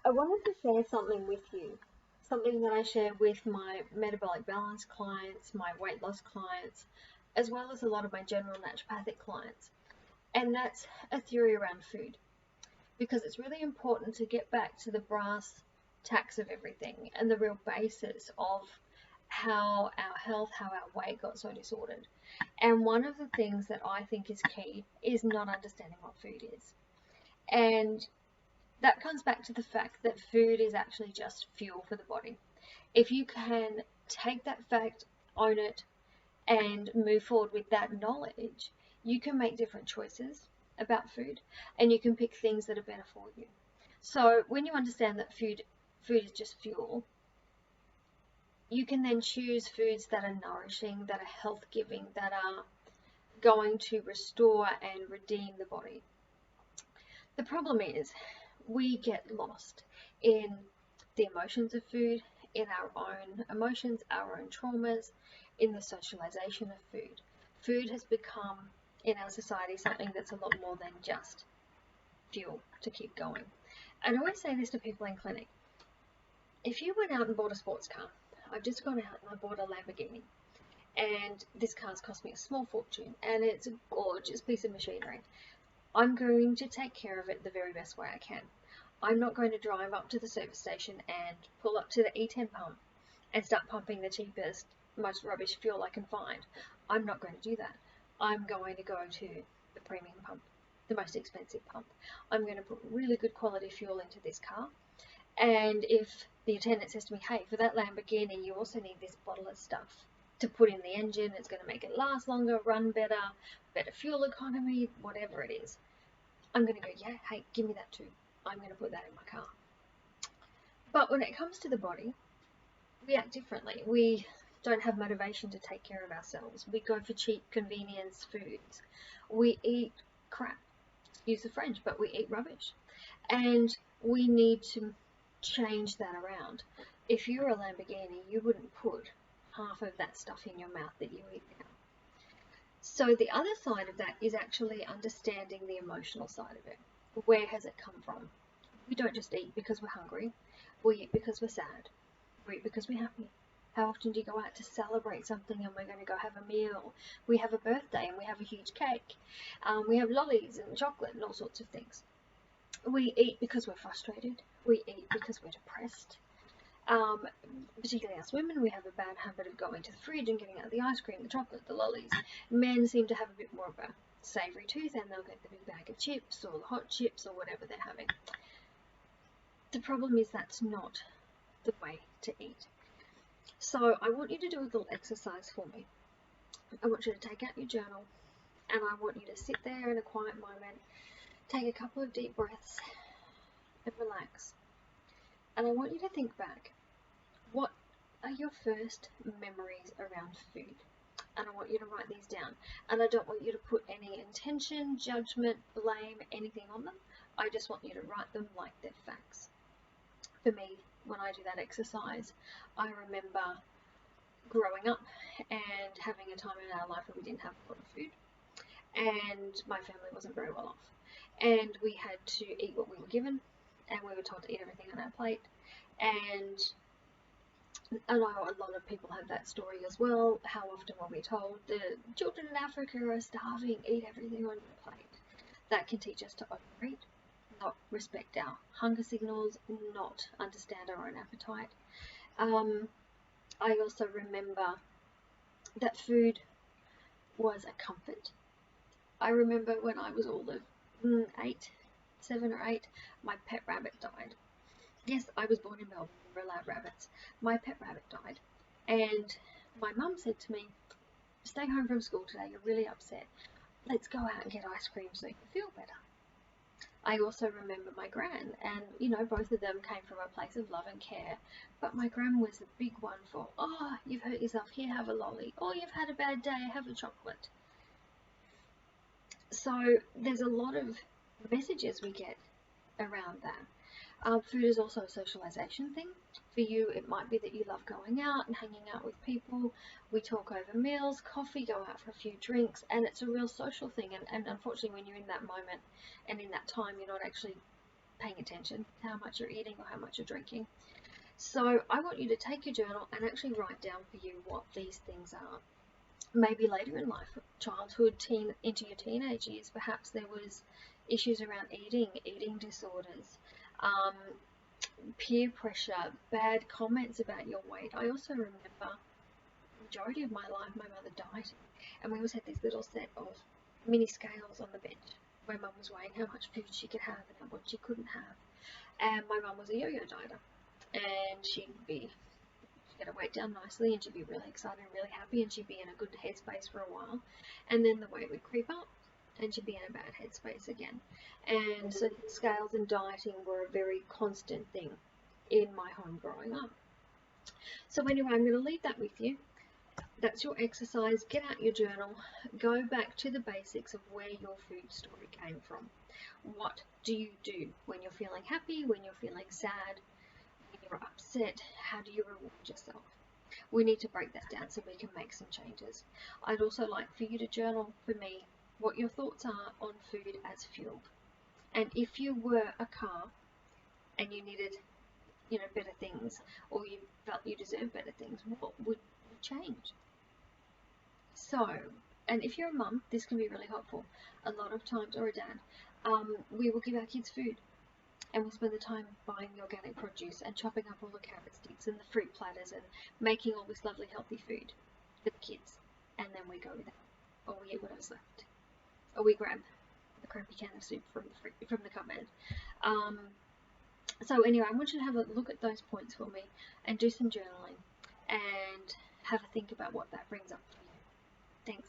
I wanted to share something with you, something that I share with my metabolic balance clients, my weight loss clients, as well as a lot of my general naturopathic clients. And that's a theory around food, because it's really important to get back to the brass tacks of everything and the real basis of how our health, how our weight got so disordered. And one of the things that I think is key is not understanding what food is. And that comes back to the fact that food is actually just fuel for the body. If you can take that fact, own it, and move forward with that knowledge, you can make different choices about food, and you can pick things that are better for you. So when you understand that food is just fuel, you can then choose foods that are nourishing, that are health giving, that are going to restore and redeem the body. The problem is we get lost in the emotions of food, in our own emotions, our own traumas, in the socialization of food. Food has become, in our society, something that's a lot more than just fuel to keep going. And I always say this to people in clinic. If you went out and bought a sports car, I've just gone out and I bought a Lamborghini, and this car's cost me a small fortune, and it's a gorgeous piece of machinery. I'm going to take care of it the very best way I can. I'm not going to drive up to the service station and pull up to the E10 pump and start pumping the cheapest, most rubbish fuel I can find. I'm not going to do that. I'm going to go to the premium pump, the most expensive pump. I'm going to put really good quality fuel into this car. And if the attendant says to me, hey, for that Lamborghini, you also need this bottle of stuff to put in the engine, it's going to make it last longer, run better, better fuel economy, whatever it is, I'm going to go, yeah, hey, give me that too. I'm going to put that in my car. But when it comes to the body, we act differently. We don't have motivation to take care of ourselves. We go for cheap convenience foods. We eat crap, excuse the French, but we eat rubbish. And we need to change that around. If you're a Lamborghini, you wouldn't put half of that stuff in your mouth that you eat now. So the other side of that is actually understanding the emotional side of it. Where has it come from? We don't just eat because we're hungry. We eat because we're sad. We eat because we're happy. How often do you go out to celebrate something and we're going to go have a meal? We have a birthday and we have a huge cake. We have lollies and chocolate and all sorts of things. We eat because we're frustrated. We eat because we're depressed. Particularly as women, we have a bad habit of going to the fridge and getting out the ice cream, the chocolate, the lollies. Men seem to have a bit more of a savoury tooth, and they'll get the big bag of chips or the hot chips or whatever they're having. The problem is that's not the way to eat. So I want you to do a little exercise for me. I want you to take out your journal, and I want you to sit there in a quiet moment, take a couple of deep breaths, and relax. And I want you to think back. What are your first memories around food? And I want you to write these down. And I don't want you to put any intention, judgment, blame, anything on them. I just want you to write them like they're facts. For me, when I do that exercise, I remember growing up and having a time in our life where we didn't have a lot of food, and my family wasn't very well off, and we had to eat what we were given, and we were told to eat everything on our plate. And I know a lot of people have that story as well. How often were we told the children in Africa are starving, eat everything on your plate? That can teach us to overeat, not respect our hunger signals, not understand our own appetite. I also remember that food was a comfort. I remember when I was all of 7 or 8, my pet rabbit died. Yes, I was born in Melbourne, we were allowed rabbits. My pet rabbit died, and my mum said to me, stay home from school today, you're really upset. Let's go out and get ice cream so you can feel better. I also remember my gran, and you know, both of them came from a place of love and care, but my gran was the big one for, oh, you've hurt yourself, here, have a lolly. Oh, you've had a bad day, have a chocolate. So there's a lot of messages we get around that. Food is also a socialization thing. For you, it might be that you love going out and hanging out with people. We talk over meals, coffee, go out for a few drinks, and it's a real social thing. And unfortunately, when you're in that moment and in that time, you're not actually paying attention to how much you're eating or how much you're drinking. So I want you to take your journal and actually write down for you what these things are. Maybe later in life, childhood, into your teenage years, perhaps there was issues around eating disorders, peer pressure, bad comments about your weight. I also remember majority of my life my mother died, and we always had this little set of mini scales on the bench where mum was weighing how much food she could have and what she couldn't have. And my mum was a yo-yo dieter, and she'd get her weight down nicely, and she'd be really excited and really happy, and she'd be in a good headspace for a while, and then the weight would creep up and she'd be in a bad headspace again. And so scales and dieting were a very constant thing in my home growing up. So anyway, I'm going to leave that with you. That's your exercise. Get out your journal. Go back to the basics of where your food story came from. What do you do when you're feeling happy, when you're feeling sad, when you're upset? How do you reward yourself? We need to break that down so we can make some changes. I'd also like for you to journal for me what your thoughts are on food as fuel. And if you were a car and you needed, better things, or you felt you deserved better things, what would change? So, and if you're a mum, this can be really helpful. A lot of times, or a dad, we will give our kids food, and we'll spend the time buying the organic produce and chopping up all the carrot sticks and the fruit platters and making all this lovely healthy food for the kids. And then we go with that, or we eat whatever's left, or we grab the crappy can of soup from the cupboard. So anyway, I want you to have a look at those points for me and do some journaling and have a think about what that brings up for you. Thanks.